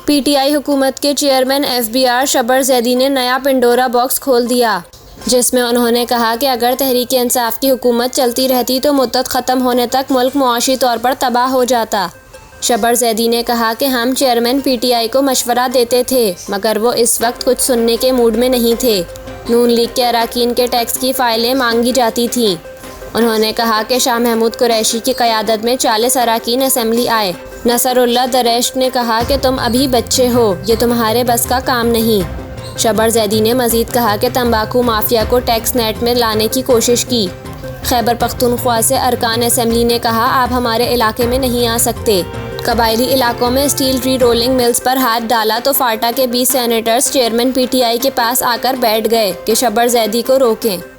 PTI हुकूमत के chairman FBR Shabbar Zaidi ने नया पिंडोरा बॉक्स खोल दिया, जिसमें उन्होंने कहा कि अगर तहरीक इंसाफ की हुकूमत चलती रहती तो मुद्दत ख़त्म होने तक मुल्क मुआशी तौर पर तबाह हो जाता। शब्बर ज़ैदी ने कहा कि हम चेयरमैन पीटीआई को मशवरा देते थे, मगर वो इस वक्त कुछ सुनने के मूड में नहीं थे। नून लीग के अरकान के टैक्स की फ़ाइलें मांगी जाती थीं। उन्होंने कहा कि शाह महमूद कुरैशी की क़यादत में 40 अरकान असम्बली आए। नसरुल्लाह दरवेश ने कहा कि तुम अभी बच्चे हो, ये तुम्हारे बस का काम नहीं। शब्बर ज़ैदी ने मज़ीद कहा कि तंबाकू माफिया को टैक्स नेट में लाने की कोशिश की। खैबर पख्तूनख्वा से अरकान असम्बली ने कहा, आप हमारे इलाके में नहीं आ सकते। कबायली इलाकों में स्टील री रोलिंग मिल्स पर हाथ डाला तो फाटा के 20 सेनेटर्स चेयरमैन पीटीआई के पास आकर बैठ गए कि शब्बर ज़ैदी को रोकें।